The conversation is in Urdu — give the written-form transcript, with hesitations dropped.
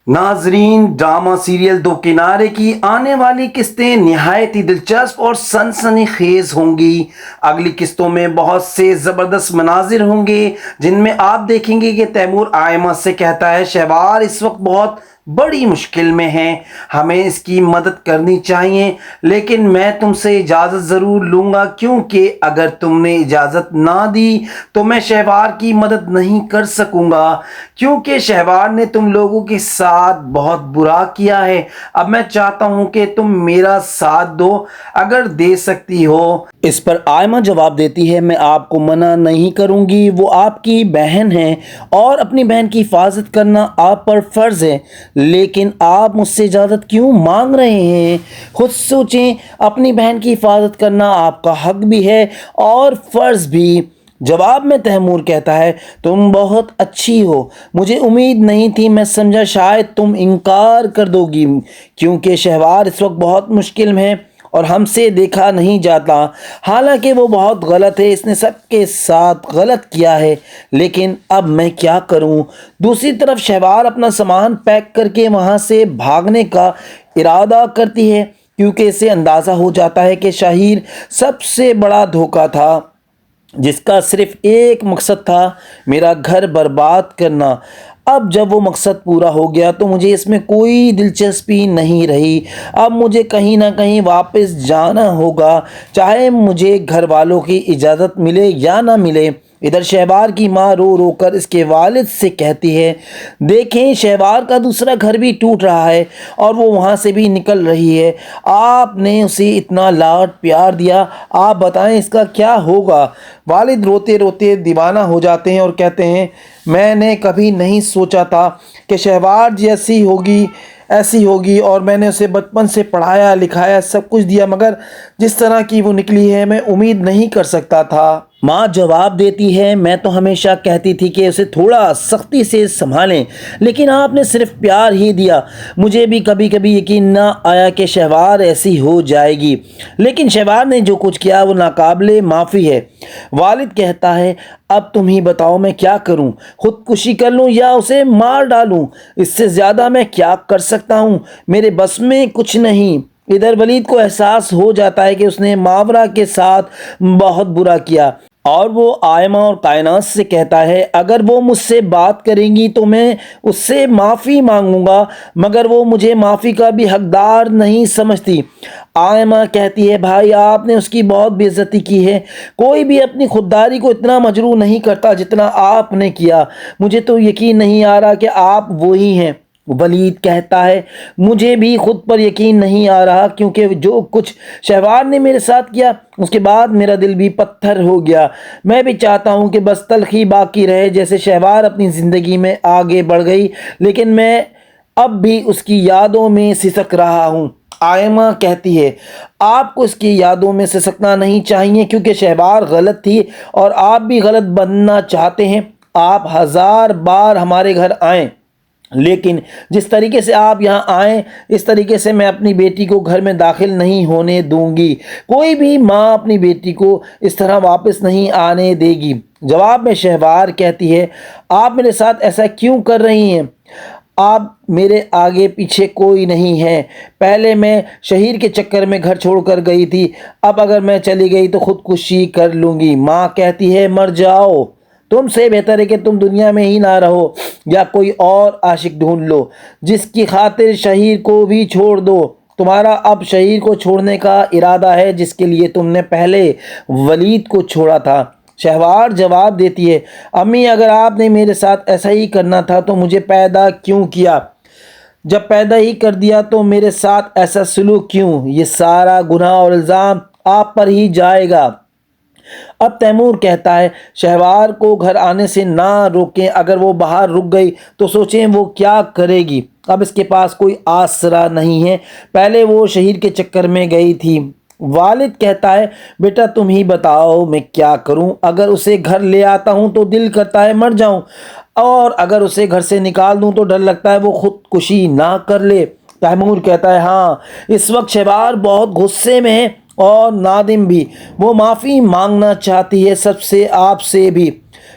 ناظرین، ڈرامہ سیریل دو کنارے کی آنے والی قسطیں نہایت ہی دلچسپ اور سنسنی خیز ہوں گی۔ اگلی قسطوں میں بہت سے زبردست مناظر ہوں گے جن میں آپ دیکھیں گے کہ تیمور آئمہ سے کہتا ہے شہوار اس وقت بہت بڑی مشکل میں ہے، ہمیں اس کی مدد کرنی چاہیے، لیکن میں تم سے اجازت ضرور لوں گا، کیونکہ اگر تم نے اجازت نہ دی تو میں شہوار کی مدد نہیں کر سکوں گا، کیونکہ شہوار نے تم لوگوں کے ساتھ بہت برا کیا ہے۔ اب میں چاہتا ہوں کہ تم میرا ساتھ دو اگر دے سکتی ہو۔ اس پر آئمہ جواب دیتی ہے میں آپ کو منع نہیں کروں گی، وہ آپ کی بہن ہے اور اپنی بہن کی حفاظت کرنا آپ پر فرض ہے، لیکن آپ مجھ سے اجازت کیوں مانگ رہے ہیں؟ خود سوچیں، اپنی بہن کی حفاظت کرنا آپ کا حق بھی ہے اور فرض بھی۔ جواب میں تیمور کہتا ہے تم بہت اچھی ہو، مجھے امید نہیں تھی، میں سمجھا شاید تم انکار کر دو گی، کیونکہ شہوار اس وقت بہت مشکل میں ہے اور ہم سے دیکھا نہیں جاتا، حالانکہ وہ بہت غلط ہے، اس نے سب کے ساتھ غلط کیا ہے، لیکن اب میں کیا کروں؟ دوسری طرف شہوار اپنا سامان پیک کر کے وہاں سے بھاگنے کا ارادہ کرتی ہے، کیونکہ اسے اندازہ ہو جاتا ہے کہ شہیر سب سے بڑا دھوکہ تھا، جس کا صرف ایک مقصد تھا، میرا گھر برباد کرنا۔ اب جب وہ مقصد پورا ہو گیا تو مجھے اس میں کوئی دلچسپی نہیں رہی، اب مجھے کہیں نہ کہیں واپس جانا ہوگا، چاہے مجھے گھر والوں کی اجازت ملے یا نہ ملے۔ ادھر شہوار کی ماں رو رو کر اس کے والد سے کہتی ہے دیکھیں، شہوار کا دوسرا گھر بھی ٹوٹ رہا ہے اور وہ وہاں سے بھی نکل رہی ہے، آپ نے اسے اتنا لاڈ پیار دیا، آپ بتائیں اس کا کیا ہوگا؟ والد روتے روتے دیوانہ ہو جاتے ہیں اور کہتے ہیں میں نے کبھی نہیں سوچا تھا کہ شہوار جیسی ہوگی، ایسی ہوگی، اور میں نے اسے بچپن سے پڑھایا لکھایا، سب کچھ دیا، مگر جس طرح کی وہ نکلی ہے میں امید نہیں کر سکتا تھا۔ ماں جواب دیتی ہے میں تو ہمیشہ کہتی تھی کہ اسے تھوڑا سختی سے سنبھالیں، لیکن آپ نے صرف پیار ہی دیا، مجھے بھی کبھی کبھی یقین نہ آیا کہ شہوار ایسی ہو جائے گی، لیکن شہوار نے جو کچھ کیا وہ ناقابل معافی ہے۔ والد کہتا ہے اب تم ہی بتاؤ میں کیا کروں، خودکشی کر لوں یا اسے مار ڈالوں؟ اس سے زیادہ میں کیا کر سکتا ہوں، میرے بس میں کچھ نہیں۔ ادھر ولید کو احساس ہو جاتا ہے کہ اس نے ماورا کے ساتھ بہت برا کیا، اور وہ آئمہ اور کائنات سے کہتا ہے اگر وہ مجھ سے بات کریں گی تو میں اس سے معافی مانگوں گا، مگر وہ مجھے معافی کا بھی حقدار نہیں سمجھتی۔ آئمہ کہتی ہے بھائی آپ نے اس کی بہت بے عزتی کی ہے، کوئی بھی اپنی خودداری کو اتنا مجروح نہیں کرتا جتنا آپ نے کیا، مجھے تو یقین نہیں آ رہا کہ آپ وہی ہیں۔ ولید کہتا ہے مجھے بھی خود پر یقین نہیں آ رہا، کیونکہ جو کچھ شہوار نے میرے ساتھ کیا اس کے بعد میرا دل بھی پتھر ہو گیا، میں بھی چاہتا ہوں کہ بس تلخی باقی رہے، جیسے شہوار اپنی زندگی میں آگے بڑھ گئی لیکن میں اب بھی اس کی یادوں میں سسک رہا ہوں۔ آئمہ کہتی ہے آپ کو اس کی یادوں میں سسکنا نہیں چاہیے، کیونکہ شہوار غلط تھی اور آپ بھی غلط بننا چاہتے ہیں، آپ ہزار بار ہمارے گھر آئیں، لیکن جس طریقے سے آپ یہاں آئیں اس طریقے سے میں اپنی بیٹی کو گھر میں داخل نہیں ہونے دوں گی، کوئی بھی ماں اپنی بیٹی کو اس طرح واپس نہیں آنے دے گی۔ جواب میں شہوار کہتی ہے آپ میرے ساتھ ایسا کیوں کر رہی ہیں؟ آپ میرے آگے پیچھے کوئی نہیں ہے، پہلے میں شہیر کے چکر میں گھر چھوڑ کر گئی تھی، اب اگر میں چلی گئی تو خودکشی کر لوں گی۔ ماں کہتی ہے مر جاؤ، تم سے بہتر ہے کہ تم دنیا میں ہی نہ رہو یا کوئی اور عاشق ڈھونڈ لو جس کی خاطر شہیر کو بھی چھوڑ دو، تمہارا اب شہیر کو چھوڑنے کا ارادہ ہے جس کے لیے تم نے پہلے ولید کو چھوڑا تھا۔ شہوار جواب دیتی ہے امی اگر آپ نے میرے ساتھ ایسا ہی کرنا تھا تو مجھے پیدا کیوں کیا؟ جب پیدا ہی کر دیا تو میرے ساتھ ایسا سلوک کیوں؟ یہ سارا گناہ اور الزام آپ پر ہی جائے گا۔ اب تیمور کہتا ہے شہوار کو گھر آنے سے نہ روکیں، اگر وہ باہر رک گئی تو سوچیں وہ کیا کرے گی، اب اس کے پاس کوئی آسرا نہیں ہے، پہلے وہ شہیر کے چکر میں گئی تھی۔ والد کہتا ہے بیٹا تم ہی بتاؤ میں کیا کروں، اگر اسے گھر لے آتا ہوں تو دل کرتا ہے مر جاؤں، اور اگر اسے گھر سے نکال دوں تو ڈر لگتا ہے وہ خودکشی نہ کر لے۔ تیمور کہتا ہے ہاں اس وقت شہوار بہت غصے میں ہے اور نادم بھی، وہ معافی مانگنا چاہتی ہے سب سے، آپ سے بھی،